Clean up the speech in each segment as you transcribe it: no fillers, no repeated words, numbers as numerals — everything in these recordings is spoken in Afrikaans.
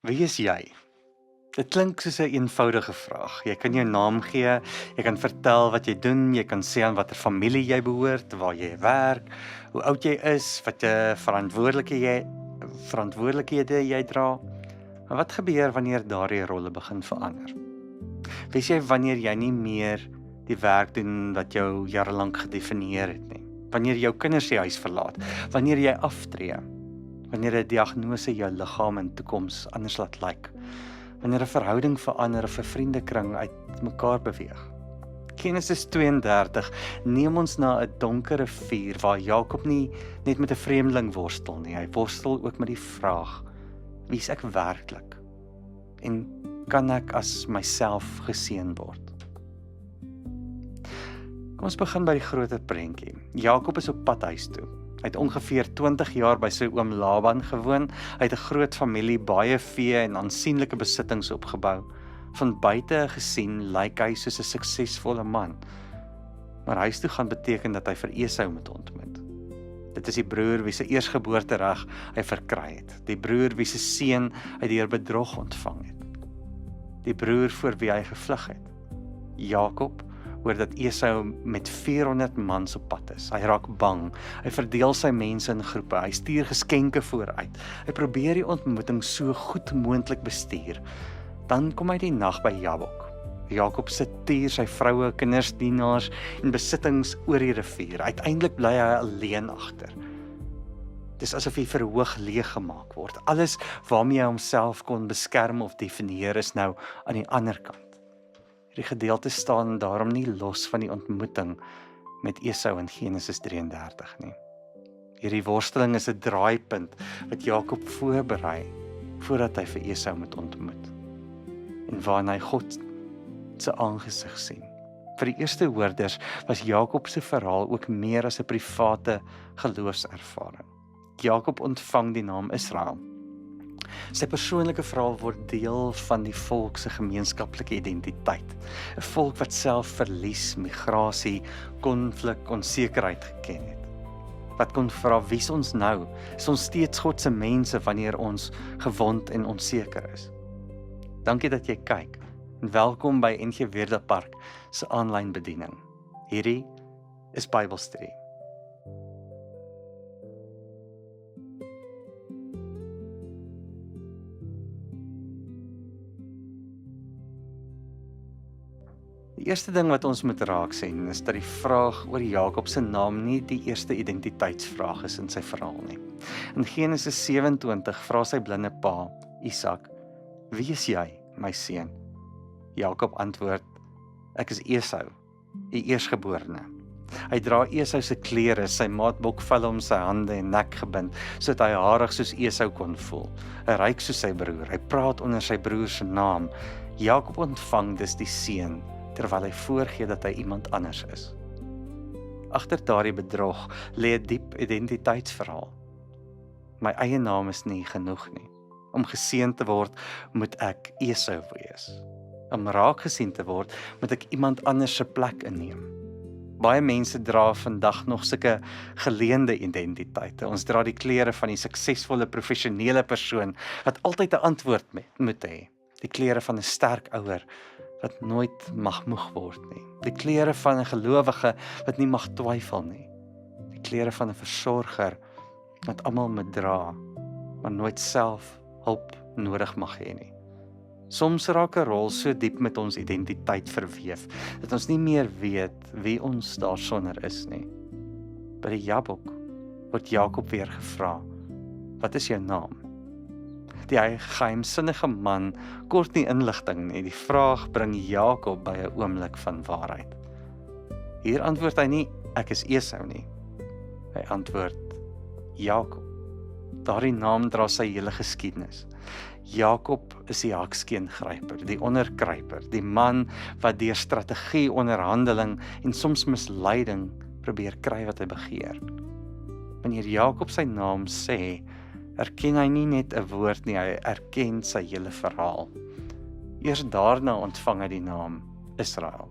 Wie is jy? Dit klink soos 'n eenvoudige vraag. Jy kan jou naam gee, jy kan vertel wat jy doen, jy kan sê aan watter familie jy behoort, waar jy werk, hoe oud jy is, wat jy verantwoordelikhede jy dra. Maar wat gebeur wanneer daardie rolle begin verander? Weet jy wanneer jy nie meer die werk doen wat jou jarelank gedefinieer het nie? Wanneer jou kinders die huis verlaat, wanneer jy aftree, wanneer 'n diagnose jou liggaam en toekoms anders laat lyk, wanneer 'n verhouding verander of 'n vriendekring uit mekaar beweeg. Genesis 32 neem ons na 'n donker rivier waar Jakob nie net met 'n vreemdeling worstel nie, hy worstel ook met die vraag: wie is ek werklik? En kan ek as myself geseën word? Kom ons begin by die groter prentjie. Jakob is op pad huis toe. Hy het ongeveer 20 jaar by sy oom Laban gewoon. Hy het 'n groot familie, baie vee en aansienlike besittings opgebou. Van buite gesien lyk hy soos 'n suksesvolle man. Maar huis toe gaan beteken dat hy vir Esau moet ontmoet. Dit is die broer wie se eersgeboortereg hy verkry het. Die broer wie se seun hy deur bedrog ontvang het. Die broer voor wie hy gevlug het. Jakob hoor dat Esau met 400 mans op pad is. Hy raak bang, hy verdeel sy mense in groepe, hy stuur geskenke vooruit. Hy probeer die ontmoeting so goed moontlik bestuur. Dan kom hy die nag by Jabok. Jakob sit tuur sy vroue, kinders, dienaars en besittings oor die rivier. Uiteindelik bly hy alleen agter. Dis asof hy verhoog leeg gemaak word. Alles waarmee hy homself kon beskerm of definieer is nou aan die ander kant. Hierdie gedeelte staan daarom nie los van die ontmoeting met Esau in Genesis 33 nie. Hierdie worsteling is 'n draaipunt wat Jakob voorberei voordat hy vir Esau moet ontmoet. En waarin hy God se aangesig sien. Vir die eerste hoorders was Jakob se verhaal ook meer as 'n private geloofservaring. Jakob ontvang die naam Israel. Sy persoonlike verhaal word deel van die volk se gemeenskaplike identiteit. 'n Volk wat self verlies, migrasie, konflik, onsekerheid geken het. Wat kon vra, wie is ons nou? Is ons steeds God se mense wanneer ons gewond en onseker is? Dankie dat jy kyk en welkom by NG Weerdepark se aanlyn bediening. Hierdie is Bybelstudie. Die eerste ding wat ons moet raak sien is dat die vraag oor Jakob se naam nie die eerste identiteitsvraag is in sy verhaal nie. In Genesis 27 vra sy blinde pa, Isak, wie is jy, my seun? Jakob antwoord, ek is Esau, die eersgeborene. Hy dra Esau se klere, sy maat bokvelle om sy hande en nek gebind, sodat hy harig soos Esau kon voel. Hy ryk soos sy broer, hy praat onder sy broer se naam. Jakob ontvang dus die seun, terwyl hy voorgee dat hy iemand anders is. Agter daardie bedrog lê 'n diep identiteitsverhaal. My eie naam is nie genoeg nie. Om geseën te word, moet ek Esau wees. Om raak gesien te word, moet ek iemand anders se plek inneem. Baie mense dra vandag nog sulke geleende identiteite. Ons dra die klere van die suksesvolle professionele persoon wat altyd 'n antwoord moet hê. Die klere van 'n sterk ouer wat nooit mag moeg word nie. Die klere van 'n gelowige wat nie mag twyfel nie. Die klere van 'n versorger wat almal moet dra, maar nooit self hulp nodig mag hê nie. Soms raak 'n rol so diep met ons identiteit verweef, dat ons nie meer weet wie ons daarsonder is nie. By die Jabok word Jakob weer gevra, wat is jou naam? Die geheimsinnige man kort nie inligting nie. Die vraag bring Jakob by 'n oomblik van waarheid. Hier antwoord hy nie, ek is Esau nie. Hy antwoord, Jakob. Daardie naam dra sy hele geskiedenis. Jakob is die hakskeen-gryper, die onderkruiper, die man wat deur strategie, onderhandeling en soms misleiding probeer kry wat hy begeer. Wanneer Jakob sy naam sê, erken hy nie net 'n woord nie, hy erken sy hele verhaal. Eers daarna ontvang hy die naam Israel.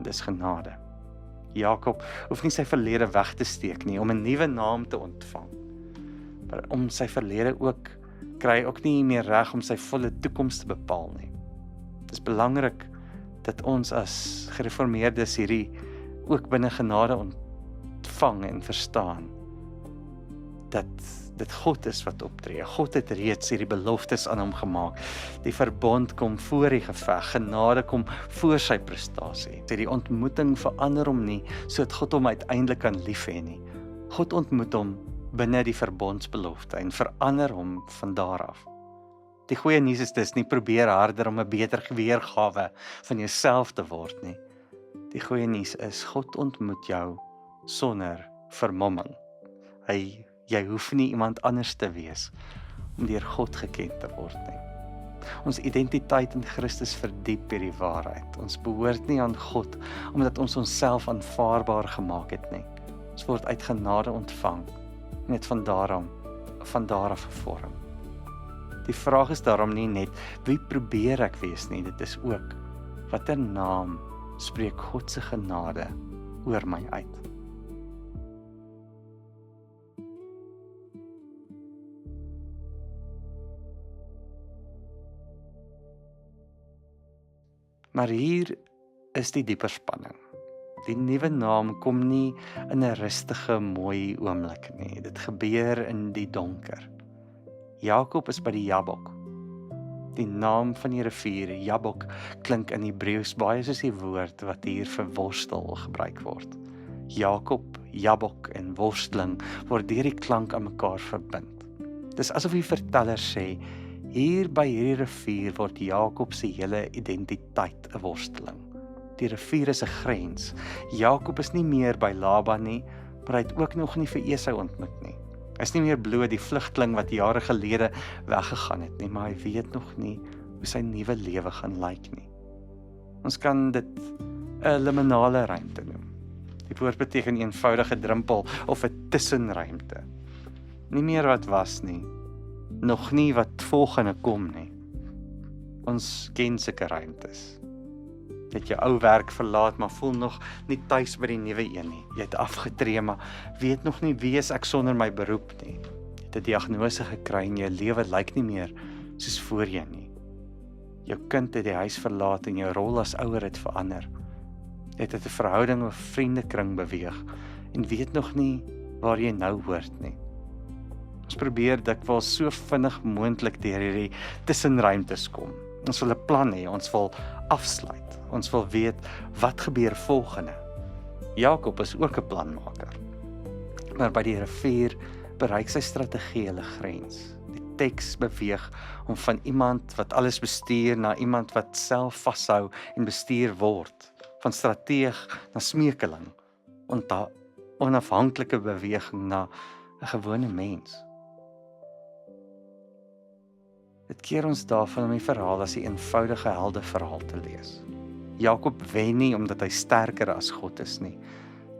Dis genade. Jakob hoef nie sy verlede weg te steek nie om 'n nuwe naam te ontvang, maar om sy verlede ook kry ook nie meer reg om sy volle toekoms te bepaal nie. Dit is belangrik dat ons as gereformeerdes hierdie ook binne genade ontvang en verstaan dat dit God is wat optree. God het reeds hierdie beloftes aan hom gemaak. Die verbond kom voor die geveg, genade kom voor sy prestasie. Die ontmoeting verander hom nie, sodat God hom uiteindelik kan lief hê nie. God ontmoet hom binne die verbondsbelofte en verander hom van daar af. Die goeie nuus is dis nie probeer harder om 'n beter weergawe van jouself te word nie. Die goeie nuus is God ontmoet jou sonder vermomming. Jy hoef nie iemand anders te wees om deur God geken te word nie. Ons identiteit in Christus verdiep hierdie waarheid. Ons behoort nie aan God omdat ons onsself aanvaarbaar gemaak het nie. Ons word uit genade ontvang en het van daar af gevorm. Die vraag is daarom nie net wie probeer ek wees nie, dit is ook watter naam spreek God se genade oor my uit. Maar hier is die dieper spanning. Die nuwe naam kom nie in 'n rustige, mooi oomblik nie. Dit gebeur in die donker. Jakob is by die Jabok. Die naam van die rivier, Jabok, klink in Hebreëus baie soos die woord wat hier vir worstel gebruik word. Jakob, Jabok en worsteling word deur die klank aan mekaar verbind. Dis asof die verteller sê, hier by hierdie rivier word Jakob se hele identiteit 'n worsteling. Die rivier is 'n grens. Jakob is nie meer by Laban nie, maar hy het ook nog nie vir Esau ontmoet nie. Hy is nie meer bloot die vlugteling wat jare gelede weggegaan het nie, maar hy weet nog nie hoe sy nuwe lewe gaan lyk nie. Ons kan dit 'n liminale ruimte noem. Die woord beteken 'n eenvoudige drempel of 'n tussenruimte. Nie meer wat was nie, nog nie wat volgende kom nie. Ons ken sulke ruimtes. Jy het jou ou werk verlaat, maar voel nog nie tuis by die nuwe een nie. Jy het afgetree, maar weet nog nie wie is ek sonder my beroep nie. Jy het 'n diagnose gekry en jou lewe lyk nie meer soos voorheen nie. Jou kind het die huis verlaat en jou rol as ouer het verander. Jy het 'n verhouding of vriendekring beweeg en weet nog nie waar jy nou hoort nie. Ons probeer dikwels so vinnig moontlik deur hierdie tussenruimtes kom. Ons wil 'n plan hê, ons wil afsluit. Ons wil weet wat gebeur volgende. Jakob is ook 'n planmaker. Maar by die rivier bereik sy strategie hulle grens. Die teks beweeg om van iemand wat alles bestuur na iemand wat self vashou en bestuur word. Van strateeg na smeekeling. Onafhanklike beweging na 'n gewone mens. Dit keer ons daarvan om die verhaal as 'n eenvoudige heldeverhaal te lees. Jakob wen nie omdat hy sterker as God is nie.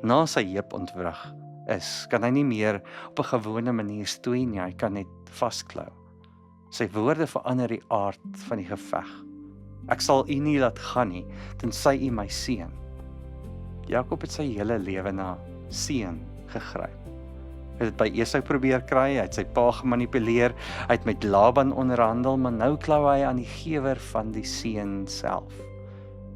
Na sy heup ontwrig is, kan hy nie meer op 'n gewone manier stoei nie, hy kan net vasklou. Sy woorde verander die aard van die geveg. Ek sal u nie laat gaan nie, tensy u my seën. Jakob het sy hele lewe na seën gegryp. Hy het by Esau probeer kry, hy het sy pa gemanipuleer, hy het met Laban onderhandel, maar nou klou hy aan die gewer van die seën self.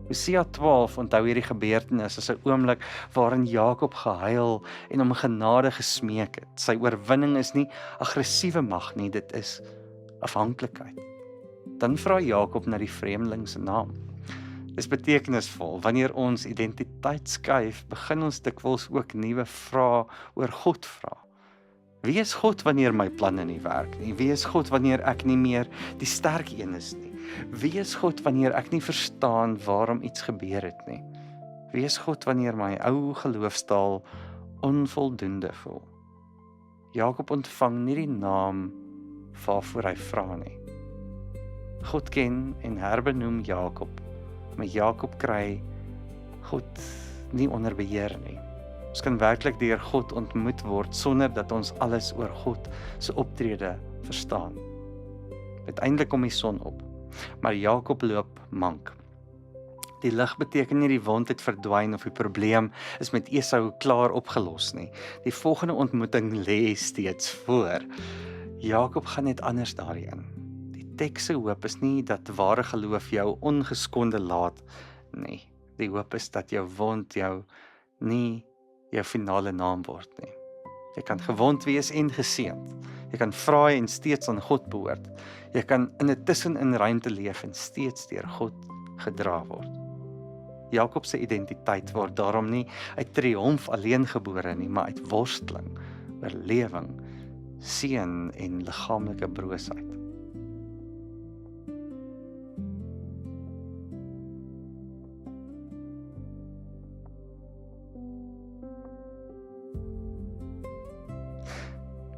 Hosea 12 onthou hierdie gebeurtenis as 'n oomblik waarin Jakob gehuil en om genade gesmeek het. Sy oorwinning is nie aggressiewe mag nie, dit is afhanklikheid. Dan vra Jakob na die vreemdeling se naam. Dis betekenisvol. Wanneer ons identiteit skuif, begin ons dikwels ook nuwe vrae oor God vra. Wie is God wanneer my planne nie werk nie? Wie is God wanneer ek nie meer die sterk een is nie? Wie is God wanneer ek nie verstaan waarom iets gebeur het nie? Wie is God wanneer my ou geloofstaal onvoldoende voel? Jakob ontvang nie die naam waarvoor hy vra nie. God ken en herbenoem Jakob, maar Jakob kry God nie onder beheer nie. Ons kan werklik deur God ontmoet word sonder dat ons alles oor God se optrede verstaan. Uiteindelik kom die son op, maar Jakob loop mank. Die lig beteken nie die wond het verdwyn of die probleem is met Esau klaar opgelos nie. Die volgende ontmoeting lê steeds voor. Jakob gaan net anders daarin. Die teks se hoop is nie dat ware geloof jou ongeskonde laat nie. Die hoop is dat jou wond nie jou finale naam word nie. Jy kan gewond wees en geseënd. Jy kan vraai en steeds aan God behoort. Jy kan in 'n tussenin ruimte leef en steeds deur God gedra word. Jakob se identiteit word daarom nie uit triomf alleen gebore nie, maar uit worsteling, oorlewing, seën en liggaamlike broosheid.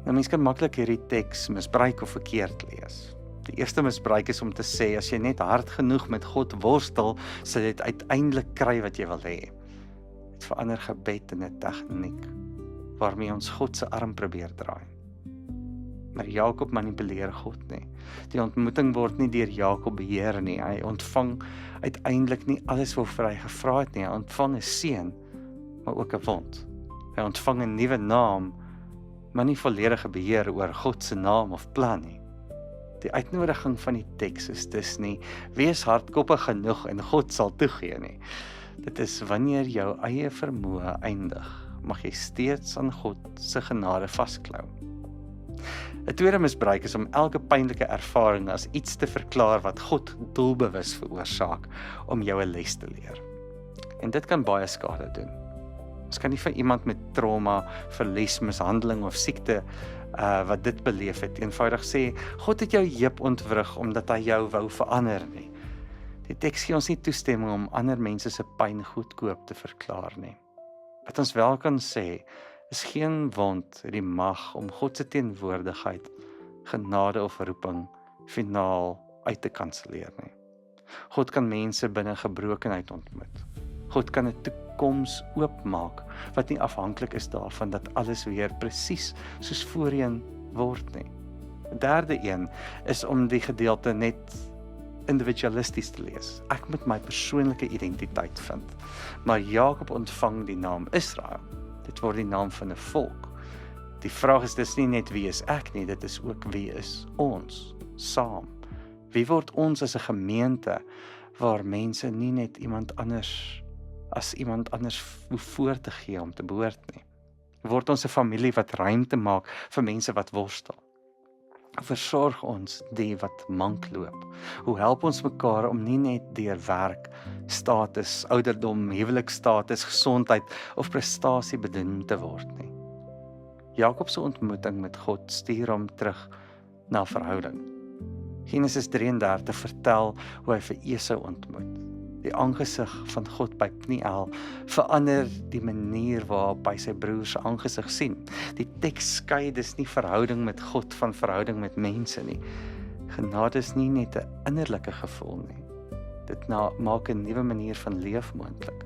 Nou mens kan maklik hierdie teks misbruik of verkeerd lees. Die eerste misbruik is om te sê, as jy net hard genoeg met God worstel, sal jy uiteindelik kry wat jy wil hê. Dit verander gebed in 'n tegniek, waarmee ons God se arm probeer draai. Maar Jakob manipuleer God nie. Die ontmoeting word nie deur Jakob beheer nie. Hy ontvang uiteindelik nie alles waarvoor hy gevra het nie. Hy ontvang 'n seën, maar ook 'n wond. Hy ontvang 'n nuwe naam, maar nie volledige beheer oor God se naam of plan nie. Die uitnodiging van die teks is dus nie, wees hardkoppig genoeg en God sal toegee nie. Dit is wanneer jou eie vermoë eindig, mag jy steeds aan God se genade vasklou. 'n Tweede misbruik is om elke pynlike ervaring as iets te verklaar wat God doelbewus veroorsaak om jou 'n les te leer. En dit kan baie skade doen. Ons kan nie vir iemand met trauma, verlies, mishandeling of siekte wat dit beleef het, eenvoudig sê, God het jou heup ontwrig omdat hy jou wou verander nie. Die teks gee ons nie toestemming om ander mense se pyn goedkoop te verklaar nie. Wat ons wel kan sê, is geen wond het die mag om God se teenwoordigheid, genade of roeping finaal uit te kanselleer nie. God kan mense binne gebrokenheid ontmoet. God kan 'n toekoms oopmaak wat nie afhanklik is daarvan dat alles weer presies soos voorheen word nie. 'n Derde een is om die gedeelte net individualisties te lees. Ek moet my persoonlike identiteit vind. Maar Jakob ontvang die naam Israel. Dit word die naam van 'n volk. Die vraag is dus nie net wie is ek nie, dit is ook wie is ons saam. Wie word ons as 'n gemeente waar mense nie net iemand anders hoef voor te gee om te behoort nie. Word ons 'n familie wat ruimte maak vir mense wat worstel. Versorg ons die wat mank loop. Hoe help ons mekaar om nie net deur werk, status, ouderdom, huwelikstatus, gesondheid of prestasie bedien te word nie. Jakob se ontmoeting met God stuur hom terug na verhouding. Genesis 33 vertel hoe hy vir Esau ontmoet. Die aangesig van God by Pniel verander die manier waarop hy sy broer se aangesig sien. Die teks skei dus nie verhouding met God van verhouding met mense nie. Genade is nie net 'n innerlike gevoel nie. Dit maak 'n nuwe manier van leef moontlik.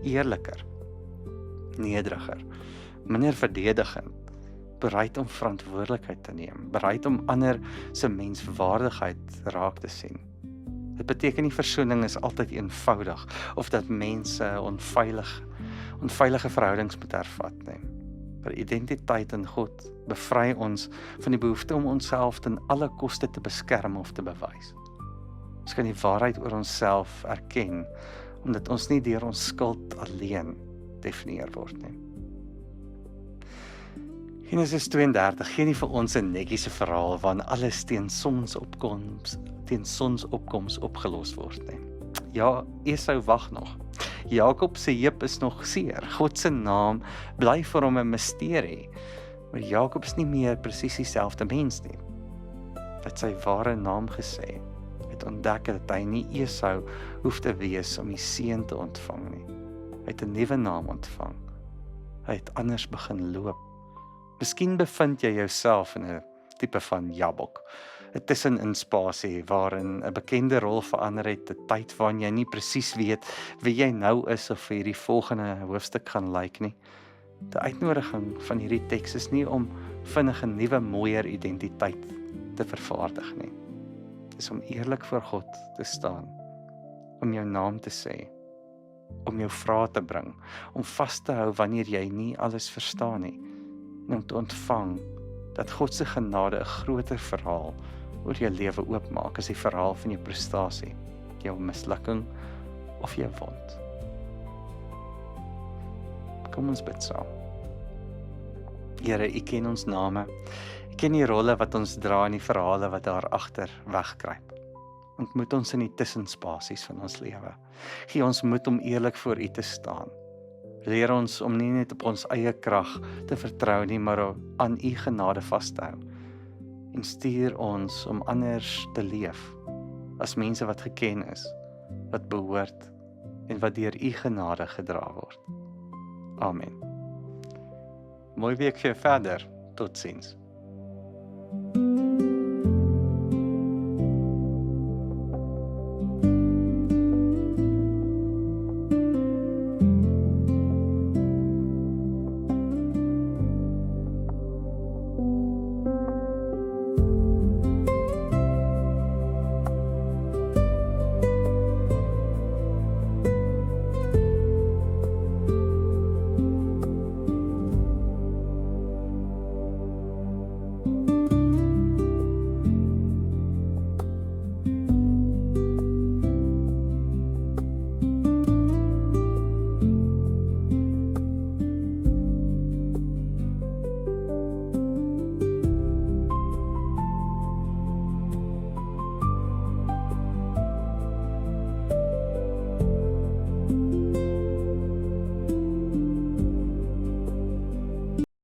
Eerliker, nederiger, minder verdedigend, bereid om verantwoordelikheid te neem, bereid om ander se menswaardigheid raak te sien. Dit beteken nie versoening is altyd eenvoudig of dat mense onveilige verhoudings moet ervat nie. Maar identiteit in God bevry ons van die behoefte om onsself ten alle koste te beskerm of te bewys. Ons kan die waarheid oor onsself erken, omdat ons nie deur ons skuld alleen definieer word nie. Genesis 32 gee nie vir ons 'n netjiese verhaal waarin alles teen sonsopkoms opgelos word nie. Ja, Esau wag nog. Jakob se heup is nog seer. God se naam bly vir hom 'n misterie. Maar Jakob is nie meer presies dieselfde mens nie. Hy het sy ware naam gesê. Hy het ontdek dat hy nie Esau hoef te wees om die seën te ontvang nie. Hy het 'n nuwe naam ontvang. Hy het anders begin loop. Miskien bevind jy jouself in 'n tipe van Jabok, 'n tussenin spasie waarin 'n bekende rol verander het, 'n tyd waarin jy nie presies weet wie jy nou is of hierdie volgende hoofstuk gaan lyk nie. Die uitnodiging van hierdie teks is nie om vinnig 'n nuwe, mooier identiteit te vervaardig nie. Dit is om eerlik voor God te staan, om jou naam te sê, om jou vrae te bring, om vas te hou wanneer jy nie alles verstaan nie, en om te ontvang dat God se genade 'n groter verhaal oor jou lewe oopmaak as die verhaal van jou prestasie, jou mislukking of jou wond. Kom ons bid saam. Here, U ken ons name. U ken die rolle wat ons dra in die verhale wat daar agter wegkruip. Ontmoet ons in die tussenspasies van ons lewe. Gee ons moed om eerlik voor U te staan. Leer ons om nie net op ons eie krag te vertrou nie, maar aan U genade vas te hou. En stuur ons om anders te leef as mense wat geken is, wat behoort en wat deur U genade gedra word. Amen. Mooi week vir jou verder. Totsiens.